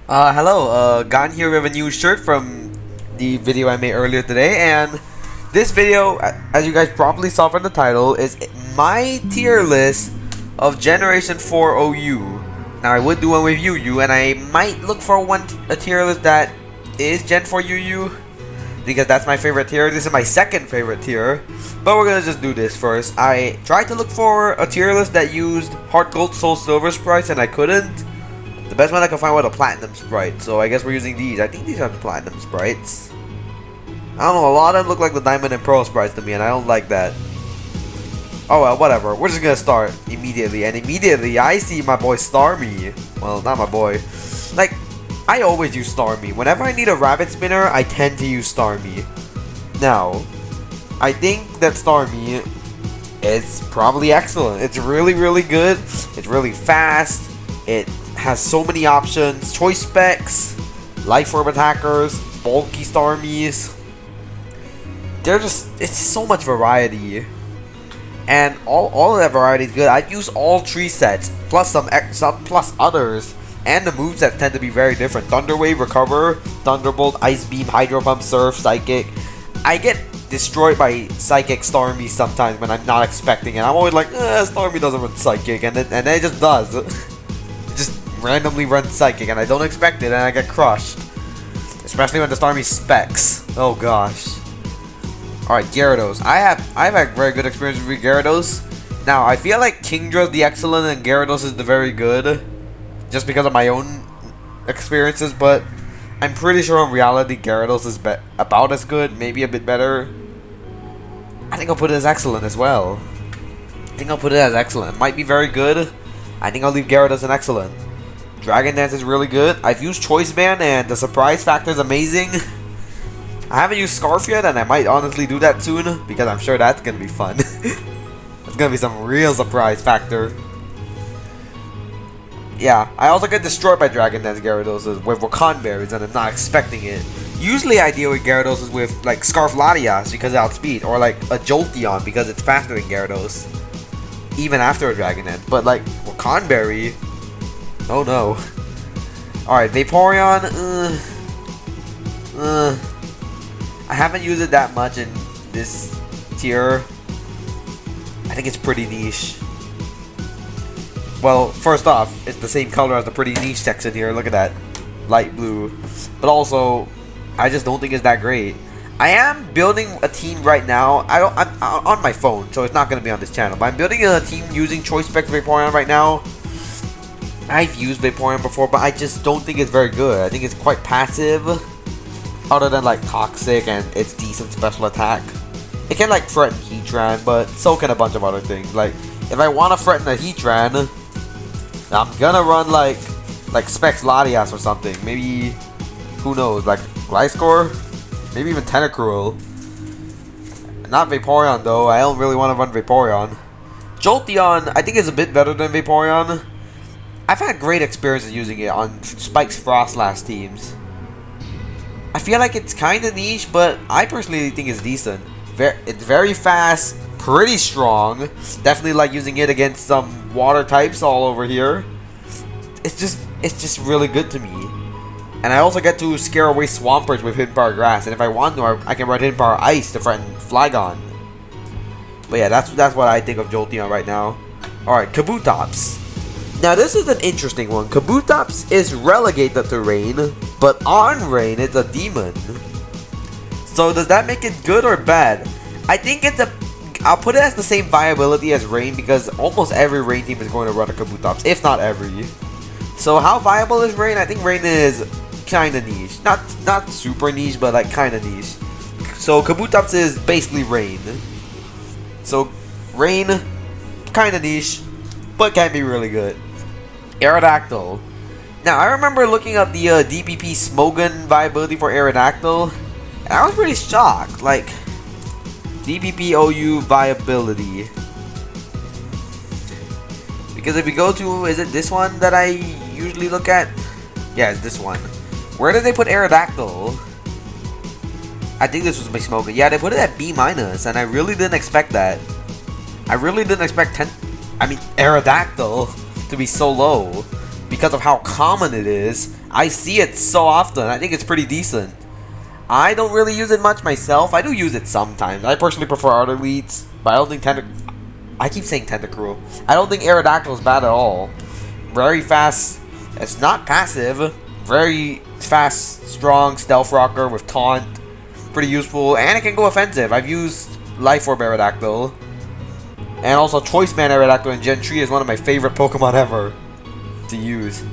Hello, Gon here with a new shirt from the video I made earlier today, and this video, as you guys probably saw from the title, is my tier list of Generation 4 OU. Now, I would do one with UU, and I might look for a tier list that is Gen 4 UU, because that's my favorite tier. This is my second favorite tier, but we're gonna just do this first. I tried to look for a tier list that used Heart Gold, Soul Silver sprites, and I couldn't. The best one I can find was a Platinum sprite, so I guess we're using these. I think these are the Platinum sprites. I don't know, a lot of them look like the Diamond and Pearl sprites to me, and I don't like that. Oh well, whatever. We're just gonna start immediately, and immediately I see my boy Starmie. Well, not my boy. Like, I always use Starmie. Whenever I need a rabbit spinner, I tend to use Starmie. Now, I think that Starmie is probably excellent. It's really, really good. It's really fast. It has so many options, choice specs, life orb attackers, bulky Starmies. It's just so much variety, and all of that variety is good. I'd use all 3 sets plus some plus others, and the movesets tend to be very different. Thunder Wave, Recover, Thunderbolt, Ice Beam, Hydro Pump, Surf, Psychic. I get destroyed by Psychic Starmie sometimes when I'm not expecting it. I'm always like, Starmie doesn't run Psychic, and then it just does. It just randomly runs Psychic, and I don't expect it, and I get crushed. Especially when the Starmie specs. Oh gosh. Alright, Gyarados. I've had very good experience with Gyarados. Now, I feel like Kingdra is the excellent and Gyarados is the very good, just because of my own experiences, but I'm pretty sure in reality Gyarados is about as good, maybe a bit better. I think I'll put it as excellent as well. Might be very good. I think I'll leave Gyarados in excellent. Dragon Dance is really good. I've used Choice Band and the surprise factor is amazing. I haven't used Scarf yet, and I might honestly do that soon because I'm sure that's gonna be fun. It's gonna be some real surprise factor. Yeah, I also get destroyed by Dragon Dance Gyarados with Wakan Berries, and I'm not expecting it. Usually I deal with Gyarados with like Scarf Latias because of outspeed, or like a Jolteon because it's faster than Gyarados, even after a Dragon Dance. But like Wakan Berry, oh no. Alright, Vaporeon, I haven't used it that much in this tier. I think it's pretty niche. Well, first off, it's the same color as the pretty niche section here. Look at that. Light blue. But also, I just don't think it's that great. I am building a team right now. I'm on my phone, so it's not going to be on this channel. But I'm building a team using Choice Spec Vaporeon right now. I've used Vaporeon before, but I just don't think it's very good. I think it's quite passive. Other than like Toxic and its decent special attack. It can like threaten Heatran, but so can a bunch of other things. Like, if I want to threaten a Heatran, I'm gonna run like Specs Latias or something. Maybe, who knows, like Gliscor? Maybe even Tentacruel. Not Vaporeon though, I don't really want to run Vaporeon. Jolteon, I think is a bit better than Vaporeon. I've had great experiences using it on Spike's Frostlass teams. I feel like it's kind of niche, but I personally think it's decent. It's very fast, pretty strong. Definitely like using it against some water types all over here. It's just really good to me. And I also get to scare away Swampers with Hidden Power Grass. And if I want to, I can run Hidden Power Ice to threaten Flygon. But yeah, that's what I think of Jolteon right now. Alright, Kabutops. Now this is an interesting one. Kabutops is relegated to Rain, but on Rain it's a demon. So does that make it good or bad? I think I'll put it as the same viability as Rain because almost every Rain team is going to run a Kabutops, if not every. So how viable is Rain? I think Rain is kinda niche. Not super niche, but like kinda niche. So Kabutops is basically Rain. So Rain, kinda niche, but can be really good. Aerodactyl. Now, I remember looking up the DPP Smogon viability for Aerodactyl, and I was pretty shocked. Like, DPP OU viability. Because if we go to, is it this one that I usually look at? Yeah, it's this one. Where did they put Aerodactyl? I think this was my Smogon. Yeah, they put it at B-, and I really didn't expect that. I really didn't expect Aerodactyl to be so low because of how common it is. I see it so often. I think it's pretty decent. I don't really use it much myself. I do use it sometimes. I personally prefer other leads, but I don't think I keep saying Tentacruel. I don't think Aerodactyl is bad at all. Very fast. It's not passive. Very fast, strong stealth rocker with taunt. Pretty useful, and it can go offensive. I've used Life Orb Aerodactyl. And also Choice Band Aerodactyl in Gen 3 is one of my favorite Pokemon ever to use.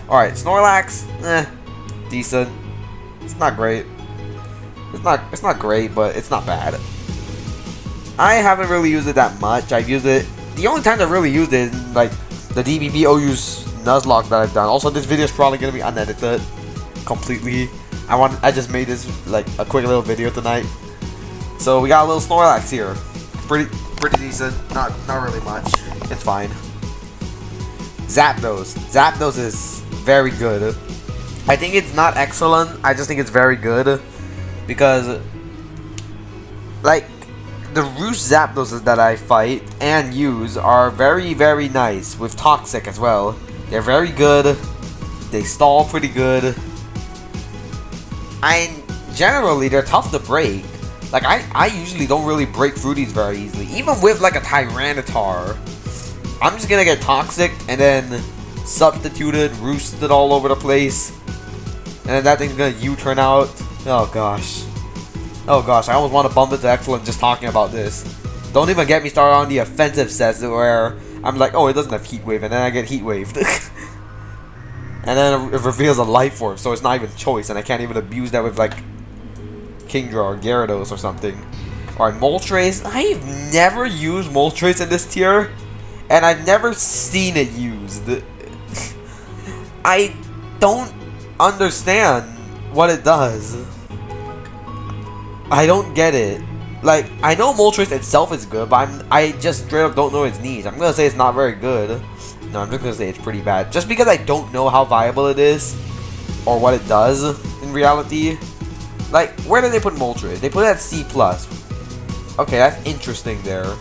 Alright, Snorlax, decent. It's not great. It's not great, but it's not bad. I haven't really used it that much. I've used it. The only time I really used it is like the DPP OU's Nuzlocke that I've done. Also, this video is probably gonna be unedited completely. I just made this like a quick little video tonight. So we got a little Snorlax here. Pretty decent. Not really much. It's fine. Zapdos. Zapdos is very good. I think it's not excellent. I just think it's very good because like the Roost Zapdoses that I fight and use are very nice with Toxic as well. They're very good. They stall pretty good. And generally they're tough to break. Like I usually don't really break through these very easily. Even with like a Tyranitar, I'm just gonna get Toxic and then substituted, roosted all over the place. And then that thing's gonna U-turn out. Oh gosh. Oh gosh, I almost want to bump it to excellent just talking about this. Don't even get me started on the offensive sets where I'm like, oh, it doesn't have Heat Wave, and then I get Heat Waved. And then it reveals a Life Orb, so it's not even choice, and I can't even abuse that with like Kingdra or Gyarados or something. Alright, Moltres. I've never used Moltres in this tier, and I've never seen it used. I don't understand what it does. I don't get it. Like, I know Moltres itself is good, but I just straight up don't know its needs. I'm gonna say it's not very good. No, I'm just gonna say it's pretty bad. Just because I don't know how viable it is, or what it does in reality. Like, where did they put Moltres? They put it at C+. Okay, that's interesting there.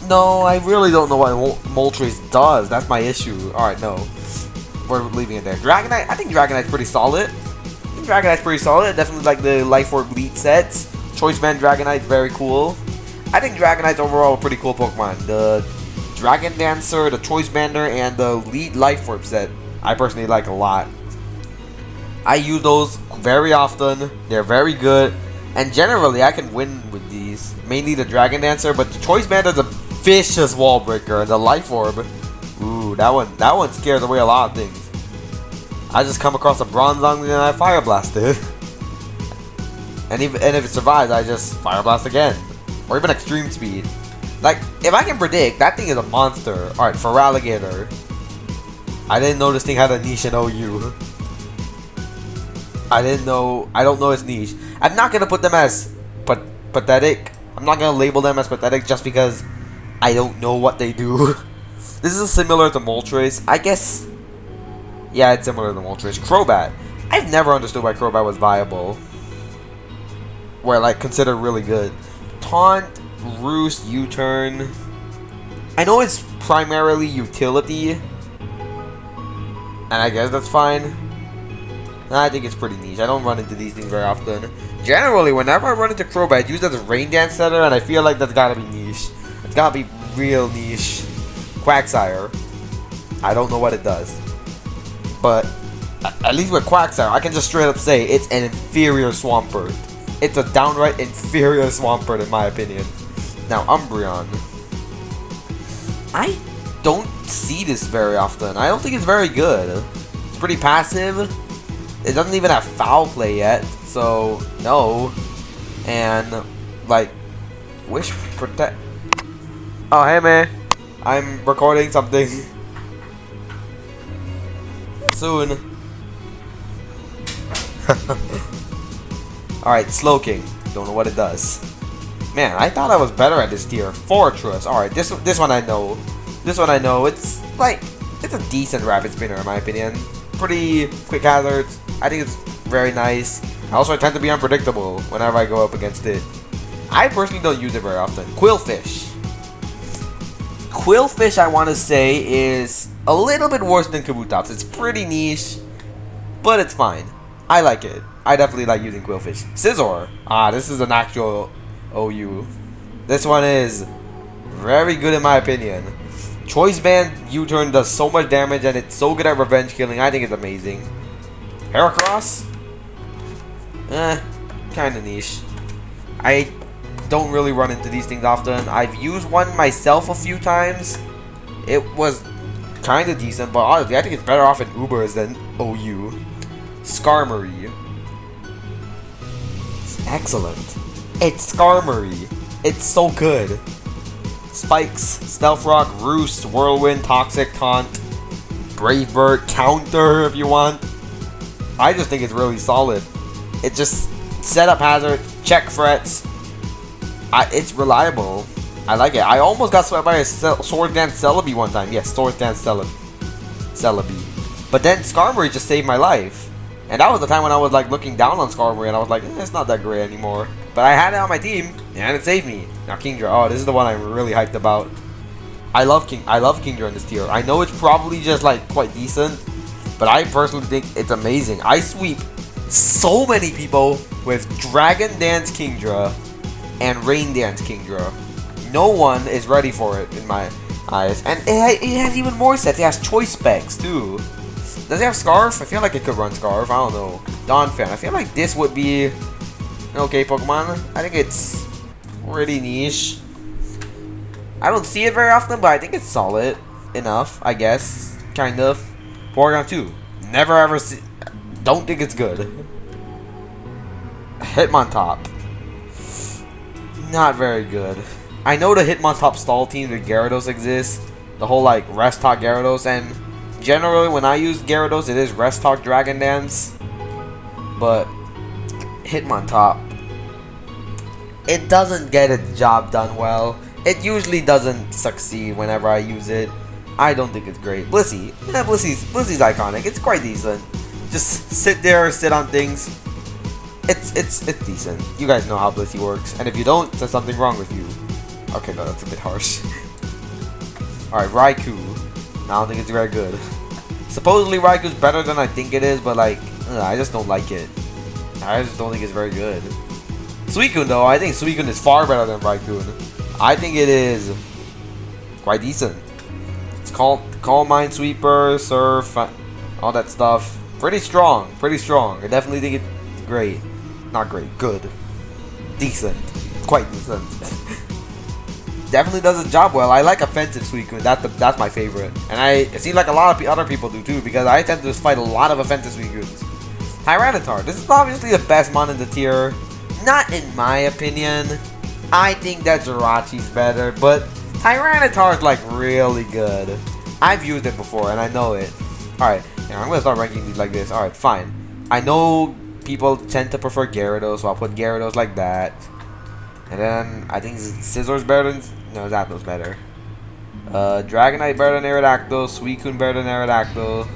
No, I really don't know what Moltres does. That's my issue. Alright, no. We're leaving it there. Dragonite, I think Dragonite's pretty solid. Dragonite's pretty solid. Definitely like the Life Orb Elite sets. Choice Band Dragonite, very cool. I think Dragonite's overall a pretty cool Pokemon. The Dragon Dancer, the Choice Bander, and the Elite Life Orb set, I personally like a lot. I use those very often. They're very good. And generally, I can win with these. Mainly the Dragon Dancer, but the Choice Band is a vicious wall breaker. And the Life Orb, ooh, that one scares away a lot of things. I just come across a Bronzong and I Fire Blast it. And if it survives, I just Fire Blast again. Or even Extreme Speed. Like, if I can predict, that thing is a monster. Alright, Feraligatr. I didn't know this thing had a niche in OU. I don't know its niche. I'm not gonna put them as pathetic. I'm not gonna label them as pathetic just because I don't know what they do. This is similar to Moltres. I guess. Yeah, it's similar to Moltres. Crobat. I've never understood why Crobat was viable. Or like considered really good. Taunt, Roost, U-turn. I know it's primarily utility. And I guess that's fine. I think it's pretty niche. I don't run into these things very often. Generally, whenever I run into Crobat, I use it as a Rain Dance setter, and I feel like that's gotta be niche. It's gotta be real niche. Quagsire. I don't know what it does. But at least with Quagsire, I can just straight up say it's an inferior Swampert. It's a downright inferior Swampert in my opinion. Now, Umbreon. I don't see this very often. I don't think it's very good. It's pretty passive. It doesn't even have foul play yet, so no. And like, wish protect. Oh hey man, I'm recording something soon. Alright, Slowking. Don't know what it does. Man, I thought I was better at this tier. Fortress. Alright, this one I know. This one I know. It's like, it's a decent rapid spinner in my opinion. Pretty quick hazards. I think it's very nice. I tend to be unpredictable whenever I go up against it. I personally don't use it very often. Quillfish. Quillfish, I want to say, is a little bit worse than Kabutops. It's pretty niche, but it's fine. I like it. I definitely like using Quillfish. Scizor. This is an actual OU. This one is very good in my opinion. Choice Band U-turn does so much damage and it's so good at revenge killing. I think it's amazing. Heracross? Kinda niche. I don't really run into these things often. I've used one myself a few times. It was kinda decent, but honestly, I think it's better off in Ubers than OU. Skarmory. Excellent. It's Skarmory. It's so good. Spikes, Stealth Rock, Roost, Whirlwind, Toxic, Taunt, Brave Bird, Counter if you want. I just think it's really solid. It just set up hazard, check threats. It's reliable. I like it. I almost got swept by a Sword Dance Celebi one time. Yes, Sword Dance Celebi. But then Skarmory just saved my life. And that was the time when I was like looking down on Skarmory and I was like, it's not that great anymore. But I had it on my team and it saved me. Now Kingdra. Oh, this is the one I'm really hyped about. I love Kingdra in this tier. I know it's probably just like quite decent, but I personally think it's amazing. I sweep so many people with Dragon Dance Kingdra and Rain Dance Kingdra. No one is ready for it in my eyes. And it has even more sets. It has choice specs too. Does it have Scarf? I feel like it could run Scarf. I don't know. Donphan. I feel like this would be an okay Pokemon. I think it's pretty niche. I don't see it very often, but I think it's solid enough, I guess. Kind of. Vaporeon 2. Never ever see. Don't think it's good. Hitmontop. Not very good. I know the Hitmontop stall team with Gyarados exists. The whole like Rest Talk Gyarados, and generally when I use Gyarados it is Rest Talk Dragon Dance. But Hitmontop, it doesn't get its job done well. It usually doesn't succeed whenever I use it. I don't think it's great. Blissey. Yeah, Blissey's iconic. It's quite decent. Just sit there, sit on things. It's decent. You guys know how Blissey works. And if you don't, there's something wrong with you. Okay, no, that's a bit harsh. Alright, Raiku. I don't think it's very good. Supposedly Raiku's better than I think it is, but like, I just don't like it. I just don't think it's very good. Suikun though, I think Suikun is far better than Raikou. I think it is quite decent. It's called Minesweeper, Surf, all that stuff. Pretty strong, pretty strong. I definitely think it's great. Not great, good. Decent. Quite decent. Definitely does its job well. I like offensive Suicune. That's my favorite. And it seems like a lot of other people do too, because I tend to just fight a lot of offensive Suicunes. Tyranitar. This is obviously the best mon in the tier. Not in my opinion. I think that Jirachi's better, but Tyranitar is like really good. I've used it before and I know it. Alright, I'm gonna start ranking these like this. Alright, fine. I know people tend to prefer Gyarados, so I'll put Gyarados like that. And then I think Scizzor's better than... No, Zapdos better. Dragonite better than Aerodactyl. Suicune better than Aerodactyl.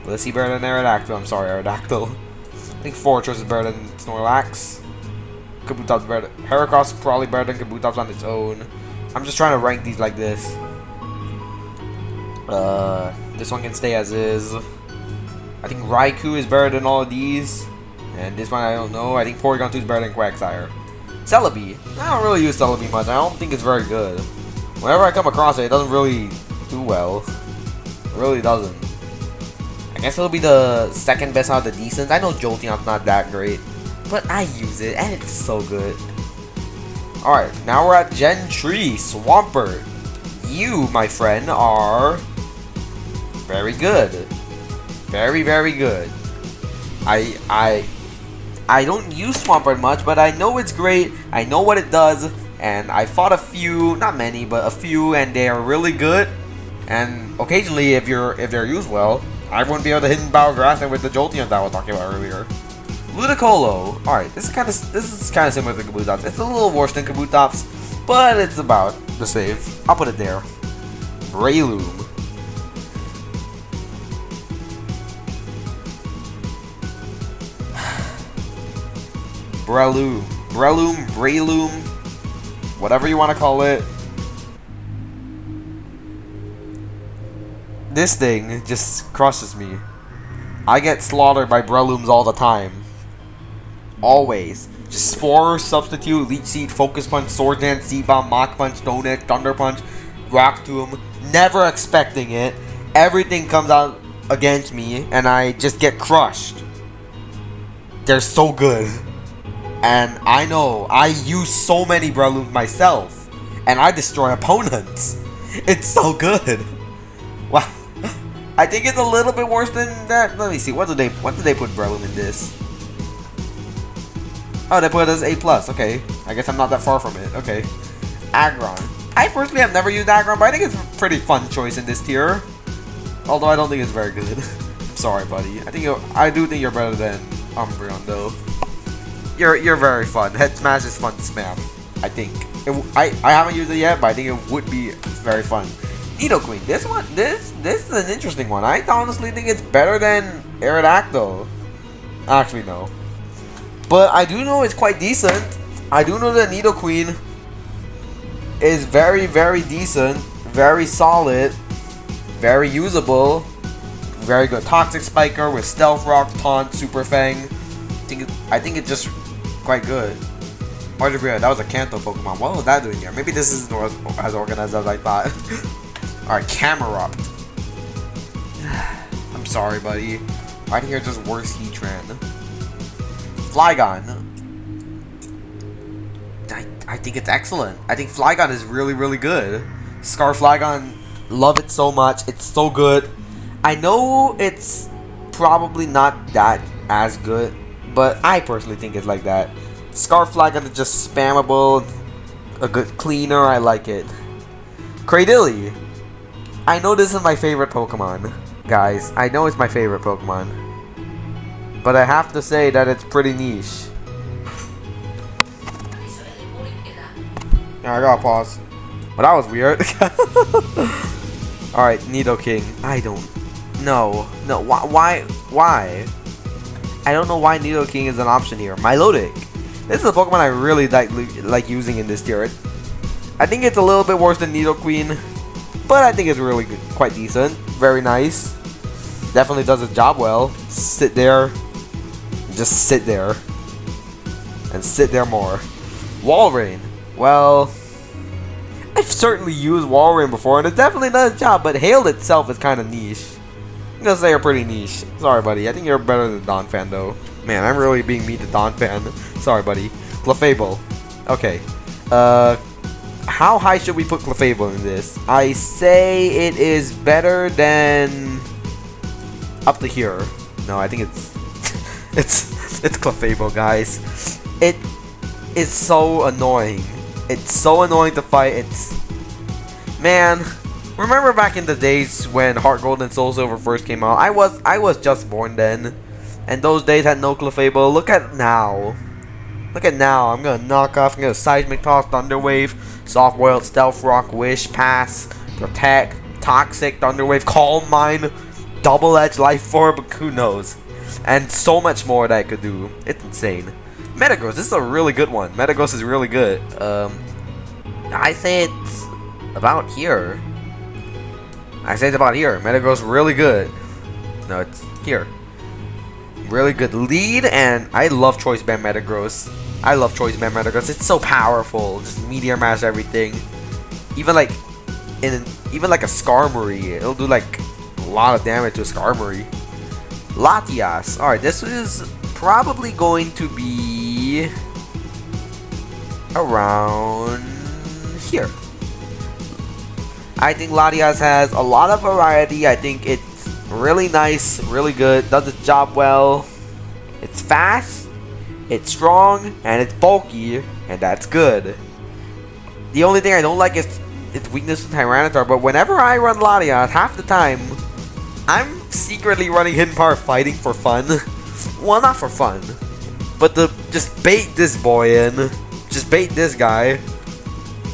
Blissey better than Aerodactyl. I'm sorry, Aerodactyl. I think Fortress is better than Snorlax. Kabutops better. Heracross is probably better than Kabutops on its own. I'm just trying to rank these like this. This one can stay as is. I think Raikou is better than all of these. And this one I don't know. I think Porygon 2 is better than Quagsire. Celebi. I don't really use Celebi much. I don't think it's very good. Whenever I come across it, it doesn't really do well. It really doesn't. I guess it'll be the second best out of the decent. I know Jolteon's not that great, but I use it and it's so good. Alright, now we're at Gen 3, Swampert. You, my friend, are very good. Very, very good. I don't use Swampert much, but I know it's great. I know what it does, and I fought a few, not many, but a few, and they are really good. And occasionally, if they're used well, I wouldn't be able to hit Battle Grass with the Jolteon that I was talking about earlier. Ludicolo. Alright, this is kind of similar to Kabutops. It's a little worse than Kabutops, but it's about the same. I'll put it there. Breloom. Breloom, whatever you want to call it. This thing just crushes me. I get slaughtered by Brelooms all the time. Always. Just Spore, Substitute, Leech Seed, Focus Punch, Sword Dance, Seed Bomb, Mach Punch, Donut, Thunder Punch, Rock Tomb. Never expecting it. Everything comes out against me, and I just get crushed. They're so good. And I know, I use so many Brelooms myself, and I destroy opponents. It's so good. Wow. I think it's a little bit worse than that. Let me see, what did they put Breloom in this? Oh, they put it as A+, okay. I guess I'm not that far from it, okay. Agron. I personally have never used Agron, but I think it's a pretty fun choice in this tier. Although I don't think it's very good. I'm sorry, buddy. I do think you're better than Umbreon, though. You're very fun. Head Smash is fun to spam, I think. I haven't used it yet, but I think it would be very fun. Nidoqueen. This is an interesting one. I honestly think it's better than Aerodactyl. Actually, no. But I do know it's quite decent. I do know that Nidoqueen is very, very decent, very solid, very usable, very good Toxic Spiker with Stealth Rock, Taunt, Super Fang. I think it's just quite good. That was a Kanto Pokemon. What was that doing here? Maybe this isn't as organized as I thought. Alright, Camerupt. I'm sorry, buddy. Right here, just worse Heatran. Flygon. I think it's excellent. I think Flygon is really, really good. Scar Flygon, love it so much. It's so good. I know it's probably not that as good, but I personally think it's like that. Scar Flygon is just spammable, a good cleaner. I like it. Cradily. I know this is my favorite Pokemon, guys. I know it's my favorite Pokemon. But I have to say that it's pretty niche. Yeah, I gotta pause. Well, that was weird. Alright, Nidoking. I don't know. No, why? I don't know why Nidoking is an option here. Milotic. This is a Pokemon I really like using in this tier. I think it's a little bit worse than Nidoqueen, but I think it's really good, quite decent. Very nice. Definitely does its job well. Sit there. Just sit there. And sit there more. Walrein. Well, I've certainly used Walrein before, and it definitely does its job, but Hail itself is kind of niche. I'm gonna say you're pretty niche. Sorry, buddy. I think you're better than Donphan, though. Man, I'm really being mean to Donphan. Sorry, buddy. Clefable. Okay. How high should we put Clefable in this? I say it is better than up to here. No, I think it's it's Clefable, guys. It is so annoying. It's so annoying to fight. Man, remember back in the days when Heart Gold and Soul Silver first came out? I was just born then, and those days had no Clefable. Look at now. Look at now. I'm gonna knock off. I'm gonna Seismic Toss, Thunder Wave, Soft Boiled, Stealth Rock, Wish, Pass, Protect, Toxic, Thunder Wave, Calm Mind, Double Edge, Life Orb, who knows? And so much more that I could do. It's insane. Metagross, this is a really good one. Metagross is really good. I say it's about here. Metagross really good. No, it's here. Really good lead, and I love Choice Band Metagross. It's so powerful. Just Meteor Mash everything. Even like a Skarmory, it'll do like a lot of damage to a Skarmory. Latias. Alright, this is probably going to be around here. I think Latias has a lot of variety. I think it's really nice, really good, does its job well. It's fast, it's strong, and it's bulky, and that's good. The only thing I don't like is its weakness to Tyranitar, but whenever I run Latias, half the time, I'm secretly running Hidden Power fighting for fun. Well, not for fun, but to just bait this boy in, just bait this guy,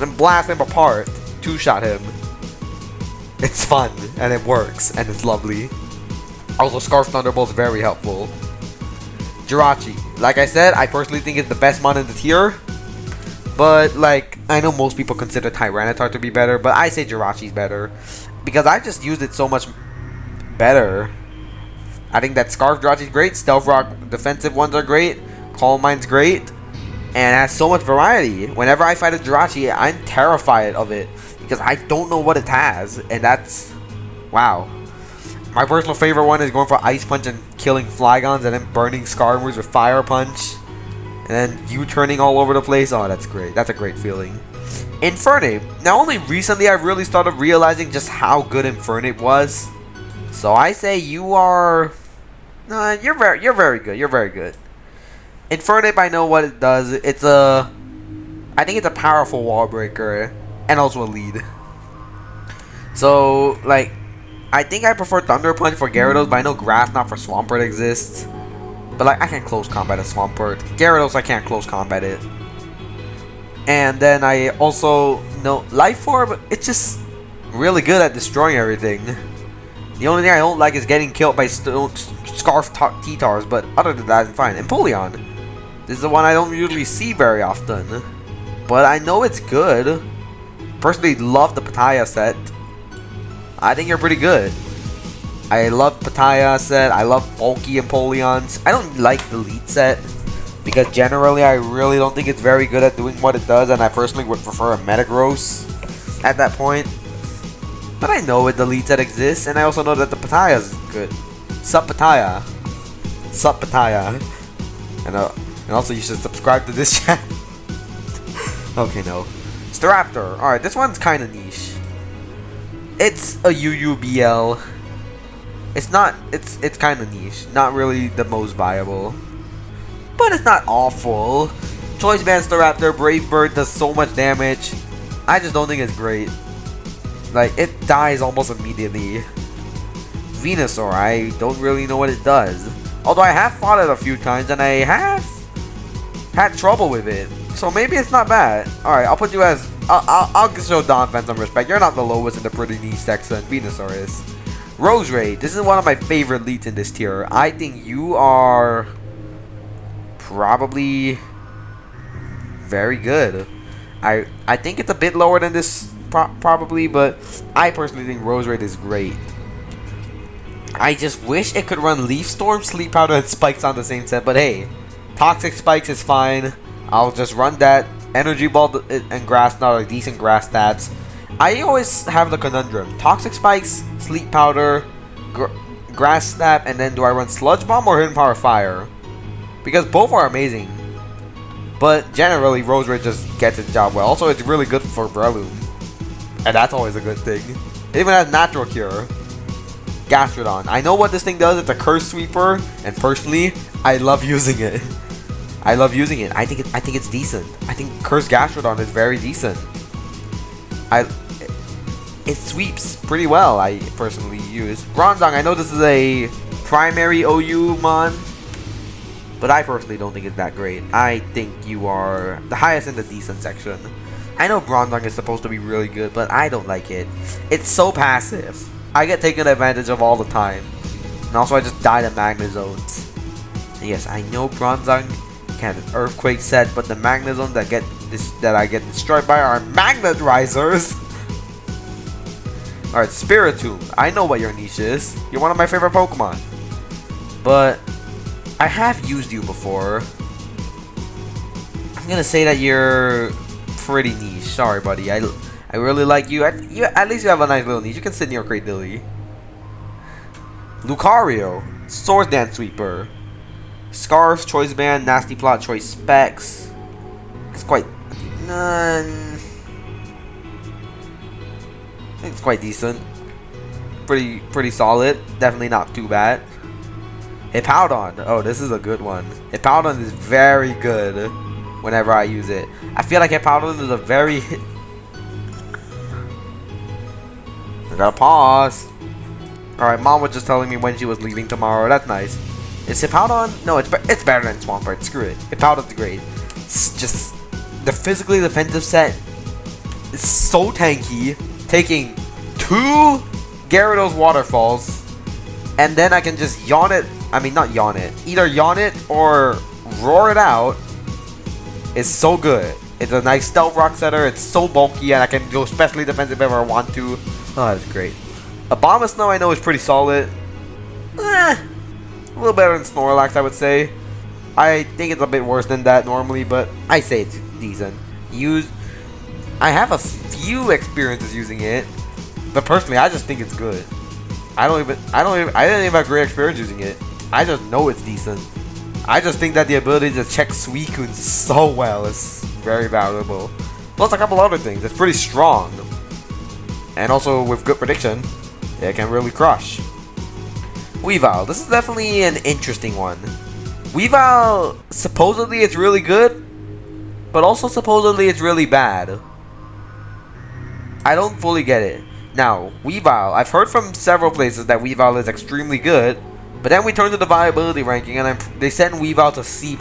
and blast him apart, two-shot him. It's fun, and it works, and it's lovely. Also, Scarf Thunderbolt is very helpful. Jirachi. Like I said, I personally think it's the best mon in the tier. But, like, I know most people consider Tyranitar to be better, but I say Jirachi's better. Because I just used it so much better. I think that Scarf Jirachi is great. Stealth Rock defensive ones are great. Calm Mind's great. And it has so much variety. Whenever I fight a Jirachi, I'm terrified of it. Because I don't know what it has. And that's... wow. My personal favorite one is going for Ice Punch and killing Flygons and then burning Skarmories with Fire Punch. And then U-turning all over the place. Oh, that's great. That's a great feeling. Infernape. Now, only recently I've really started realizing just how good Infernape was. So I say you are... no, you're very good. You're very good. Infernape, I know what it does. It's a... I think it's a powerful wall breaker. And also a lead. So, like... I think I prefer Thunder Punch for Gyarados, but I know Grass Knot for Swampert exists. But like, I can't close combat a Swampert. Gyarados, I can't close combat it. And then I also know Life Orb, it's just really good at destroying everything. The only thing I don't like is getting killed by Scarf T-Tars, but other than that, I'm fine. Empoleon. This is the one I don't usually see very often. But I know it's good. Personally, love the Pattaya set. I think you're pretty good. I love Pattaya set. I love bulky Empoleons. I don't like the lead set. Because generally, I really don't think it's very good at doing what it does. And I personally would prefer a Metagross at that point. But I know the lead set exists. And I also know that the Pattaya is good. Sup Pattaya. Sup Pattaya. And also you should subscribe to this channel. Okay, no. Staraptor. Alright, this one's kind of niche. It's a UUBL. It's not, it's kind of niche. Not really the most viable. But it's not awful. Choice Band Staraptor, Brave Bird does so much damage. I just don't think it's great. Like, it dies almost immediately. Venusaur, I don't really know what it does. Although I have fought it a few times and I have had trouble with it. So maybe it's not bad. Alright, I'll put you as... I'll show Donphan some respect. You're not the lowest in the pretty niche section. Venusaur is. Roserade, this is one of my favorite leads in this tier. I think you are probably very good. I think it's a bit lower than this probably, but I personally think Roserade is great. I just wish it could run Leaf Storm, Sleep Powder, and Spikes on the same set, but hey, Toxic Spikes is fine. I'll just run that. Energy Ball and Grass Knot are decent grass stats. I always have the conundrum. Toxic Spikes, Sleep Powder, Grass Snap, and then do I run Sludge Bomb or Hidden Power Fire? Because both are amazing. But generally, Roserade just gets its job well. Also, it's really good for Breloom. And that's always a good thing. It even has Natural Cure. Gastrodon. I know what this thing does. It's a Curse Sweeper. And personally, I love using it. I love using it. I think it's decent. I think Curse Gastrodon is very decent. It sweeps pretty well. I personally use Bronzong. I know this is a primary OU mon, but I personally don't think it's that great. I think you are the highest in the decent section. I know Bronzong is supposed to be really good, but I don't like it. It's so passive. I get taken advantage of all the time, and also I just die to Magnezones. Yes, I know Bronzong can have an Earthquake set, but the Magnezone that I get destroyed by are Magnetizers. Alright, Spiritomb. I know what your niche is. You're one of my favorite Pokemon. But I have used you before. I'm gonna say that you're pretty niche. Sorry, buddy. I really like you. At least you have a nice little niche. You can sit near Cradilly. Lucario. Swords Dance Sweeper. Scarves, Choice Band, Nasty Plot, Choice Specs. It's quite... it's quite decent. Pretty solid. Definitely not too bad. Hippowdon. Oh, this is a good one. Hippowdon is very good whenever I use it. I feel like Hippowdon is a very... I gotta pause. Alright, Mom was just telling me when she was leaving tomorrow. That's nice. Is Hippowdon? No, it's better than Swampert. Screw it. Hippowdon's great. It's just... the physically defensive set is so tanky. Taking 2 Gyarados Waterfalls. And then I can just yawn it. I mean, not yawn it. Either yawn it or roar it out. It's so good. It's a nice Stealth Rock setter. It's so bulky and I can go specially defensive if ever I want to. Oh, that's great. Abomasnow I know is pretty solid. A little better than Snorlax, I would say. I think it's a bit worse than that normally, but I say it's decent. I have a few experiences using it, but personally, I just think it's good. I didn't even have great experience using it. I just know it's decent. I just think that the ability to check Suikun so well is very valuable. Plus a couple other things. It's pretty strong. And also with good prediction, it can really crush. Weavile. This is definitely an interesting one. Weavile, supposedly it's really good, but also supposedly it's really bad. I don't fully get it. Now, Weavile, I've heard from several places that Weavile is extremely good, but then we turn to the viability ranking and they send Weavile to C+.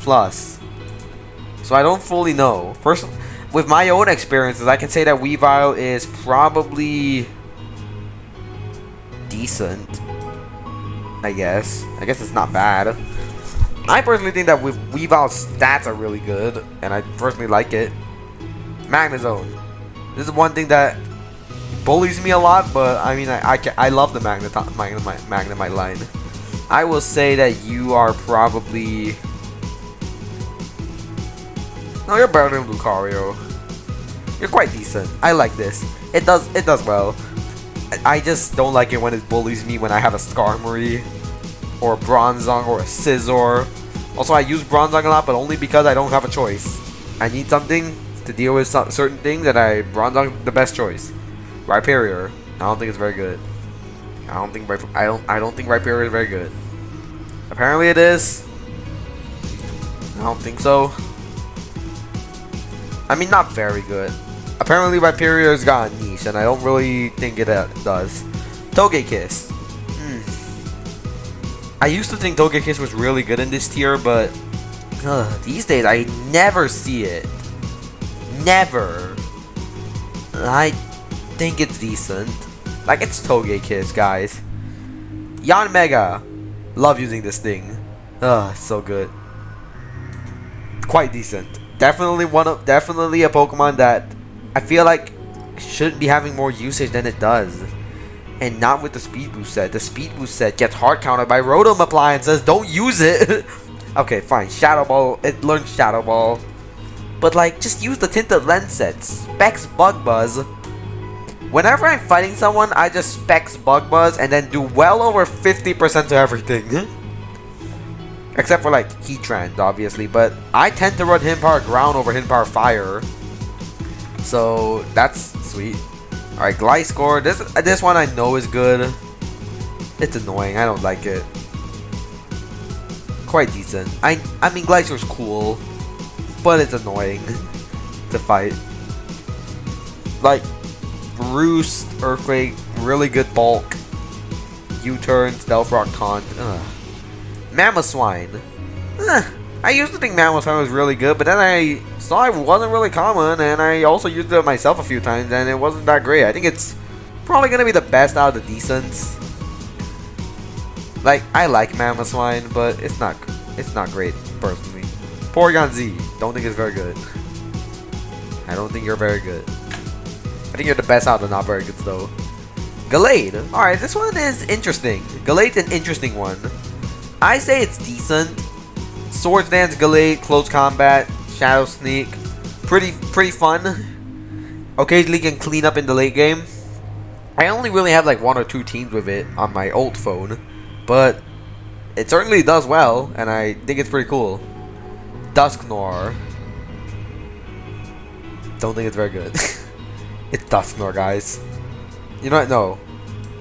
So I don't fully know. Personally, with my own experiences, I can say that Weavile is probably decent. I guess it's not bad. I personally think that with Weavile's stats are really good, and I personally like it. Magnezone. This is one thing that bullies me a lot, but I mean, I love the Magnemite line. I will say that you are probably... No, you're better than Lucario. You're quite decent. I like this. It does well. I just don't like it when it bullies me when I have a Skarmory or a Bronzong or a Scizor. Also, I use Bronzong a lot, but only because I don't have a choice. I need something to deal with certain things, and Bronzong the best choice. Rhyperior. I don't think it's very good. I don't think Rhyperior is very good. Apparently it is. I don't think so. I mean, not very good. Apparently Rhyperior's got a niche, and I don't really think it does. Togekiss. I used to think Togekiss was really good in this tier, but these days I never see it. Never. I think it's decent. Like, it's Togekiss, guys. Yanmega. Love using this thing. It's so good. Quite decent. Definitely a Pokemon that I feel like should be having more usage than it does. And not with the Speed Boost set. The Speed Boost set gets hard countered by Rotom appliances. Don't use it. Okay, fine. Shadow Ball. It learns Shadow Ball. But like, just use the Tinted Lens set. Specs Bug Buzz. Whenever I'm fighting someone, I just Specs Bug Buzz and then do well over 50% to everything. Except for like Heatran, obviously. But I tend to run Hidden Power Ground over Hidden Power Fire. So that's sweet. Alright, Gliscor. This one I know is good. It's annoying. I don't like it. Quite decent. I mean, Gliscor's cool, but it's annoying to fight. Like, Roost, Earthquake, really good bulk. U-turn, Stealth Rock, Taunt. Mamoswine. I used to think Mamoswine was really good, but then I saw it wasn't really common, and I also used it myself a few times, and it wasn't that great. I think it's probably gonna be the best out of the decents. Like, I like Mamoswine, but it's not great personally. Porygon Z. Don't think it's very good. I don't think you're very good. I think you're the best out of the not very good though. Gallade. Alright, this one is interesting. Gallade's an interesting one. I say it's decent. Swords Dance, Gallade, Close Combat, Shadow Sneak. Pretty fun. Occasionally can clean up in the late game. I only really have like 1 or 2 teams with it on my old phone. But it certainly does well, and I think it's pretty cool. Dusknoir. Don't think it's very good. It's Dusknoir, guys. You know what? No.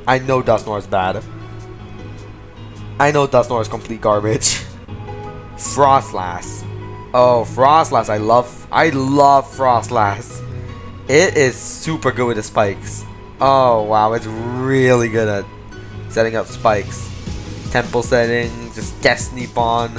I know Dusknoir is bad. I know Dusknoir is complete garbage. Frostlass. Oh, Frostlass. I love Frostlass. It is super good with the spikes. Oh, wow. It's really good at setting up spikes. Temple setting, just Destiny Bond.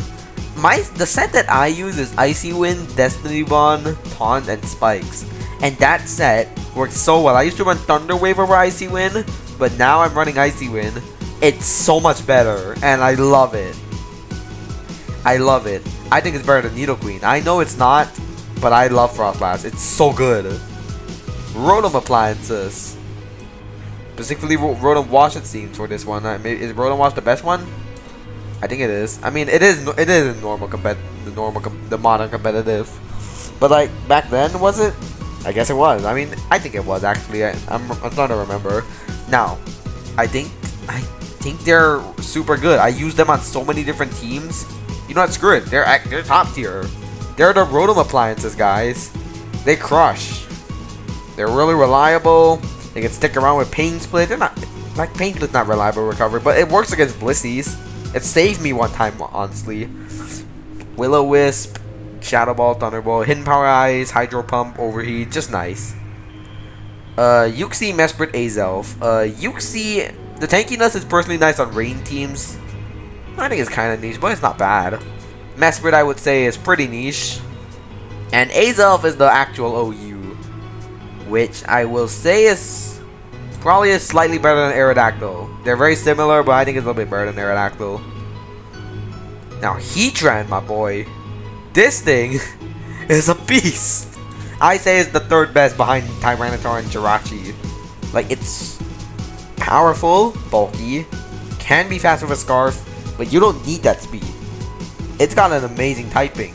The set that I use is Icy Wind, Destiny Bond, Taunt, and Spikes. And that set works so well. I used to run Thunder Wave over Icy Wind, but now I'm running Icy Wind. It's so much better, and I love it. I love it. I think it's better than Nidoqueen. I know it's not, but I love Frostlass. It's so good. Rotom Appliances. Specifically Rotom Wash, it seems, for this one. Is Rotom Wash the best one? I think it is. I mean, it is in normal the modern competitive. But like back then, was it? I guess it was. I mean, I think it was actually. I'm trying to remember. Now, I think they're super good. I use them on so many different teams. You know what? Screw it. They're top tier. They're the Rotom appliances, guys. They crush. They're really reliable. They can stick around with Pain Split. They're not like Pain Split's not reliable recovery, but it works against Blissies. It saved me one time, honestly. Will-O-Wisp, Shadow Ball, Thunderbolt, Hidden Power Eyes, Hydro Pump, Overheat, just nice. Uxie, Mesprit, Azelf. Uxie, the tankiness is personally nice on rain teams. I think it's kind of niche, but it's not bad. Mesprit, I would say, is pretty niche. And Azelf is the actual OU, which I will say is probably slightly better than Aerodactyl. They're very similar, but I think it's a little bit better than Aerodactyl. Now, Heatran, my boy. This thing is a beast. I say it's the third best behind Tyranitar and Jirachi. Like, it's powerful, bulky, can be fast with a Scarf, but you don't need that speed. It's got an amazing typing.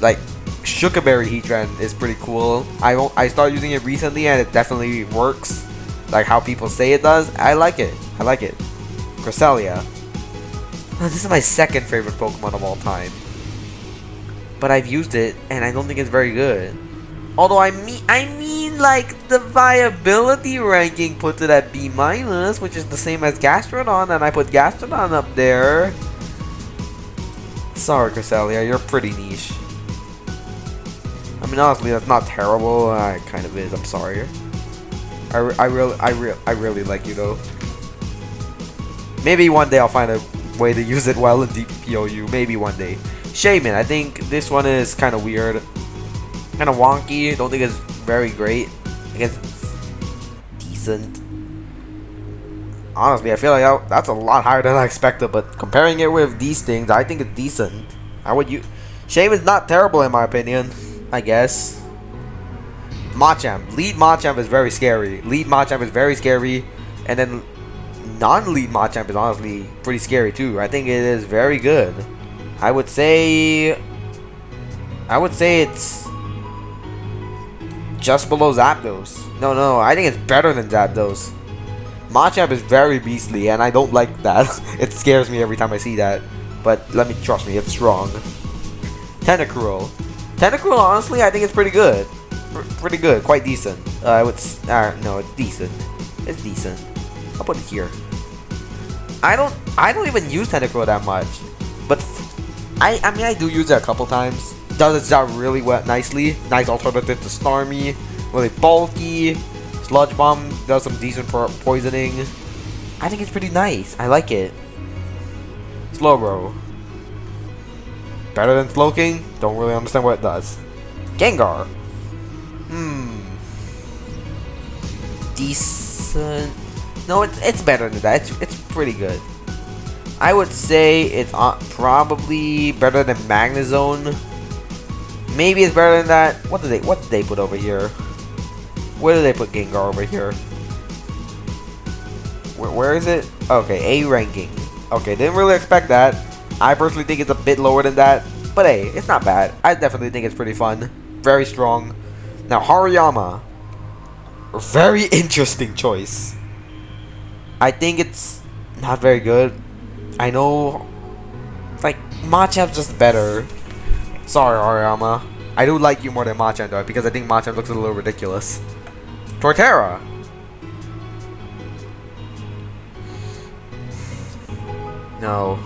Like, Shukaberry Heatran is pretty cool. I started using it recently and it definitely works. Like how people say it does. I like it. Cresselia. This is my second favorite Pokemon of all time. But I've used it and I don't think it's very good. Although I mean like the viability ranking puts it at B-, which is the same as Gastrodon, and I put Gastrodon up there. Sorry, Cresselia, you're pretty niche. I mean, honestly, that's not terrible. It kind of is. I'm sorry. I really like you though. Maybe one day I'll find a way to use it well in DPP OU. Maybe one day. Shaymin, I think this one is kind of weird, kind of wonky. Don't think it's very great. I guess it's decent. Honestly, I feel like that's a lot higher than I expected. But comparing it with these things, I think it's decent. Shaymin's not terrible in my opinion. I guess. Machamp. Lead Machamp is very scary. And then non-lead Machamp is honestly pretty scary too. I think it is very good. I would say it's just below Zapdos. No, I think it's better than Zapdos. Machamp is very beastly and I don't like that. It scares me every time I see that. But trust me, it's strong. Tentacruel, honestly, I think it's pretty good. Pretty good, quite decent. No, it's decent. It's decent. I'll put it here. I don't even use Tentacruel that much, but I mean I do use it a couple times. Does its job really nicely. Nice alternative to Starmie. Really bulky. Sludge Bomb does some decent poisoning. I think it's pretty nice. I like it. Slowbro. Better than Slowking? Don't really understand what it does. Gengar. Decent. No, it's better than that. It's pretty good. I would say it's probably better than Magnezone. Maybe it's better than that. What did they put over here? Where did they put Gengar over here? Where is it? Okay, A ranking. Okay, didn't really expect that. I personally think it's a bit lower than that, but hey, it's not bad. I definitely think it's pretty fun. Very strong. Now, Haruyama. A very interesting choice. I think it's not very good. I know, like, Machamp's just better. Sorry, Haruyama. I do like you more than Machamp though, because I think Machamp looks a little ridiculous. Torterra. No,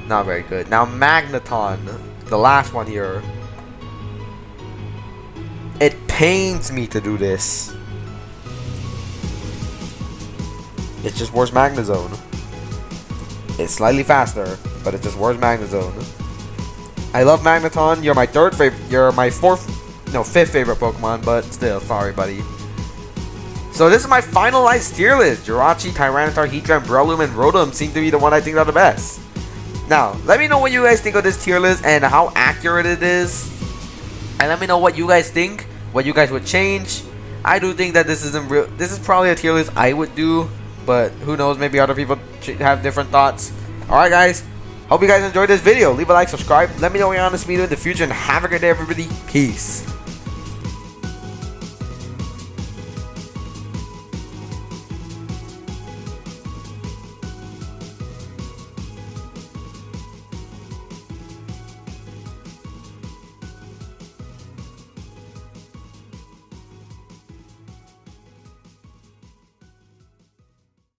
not very good. Now Magneton, the last one here. It pains me to do this. It's just worse Magnezone. It's slightly faster, but it's just worse Magnezone. I love Magneton. You're my fifth favorite Pokemon, but still, sorry, buddy. So this is my finalized tier list. Jirachi, Tyranitar, Heatran, Breloom, and Rotom seem to be the one I think are the best. Now, let me know what you guys think of this tier list and how accurate it is. And let me know what you guys think, what you guys would change. I do think that this isn't real. This is probably a tier list I would do, but who knows? Maybe other people have different thoughts. Alright guys, hope you guys enjoyed this video. Leave a like, subscribe, let me know what you want to see me do in the future, and have a good day everybody. Peace.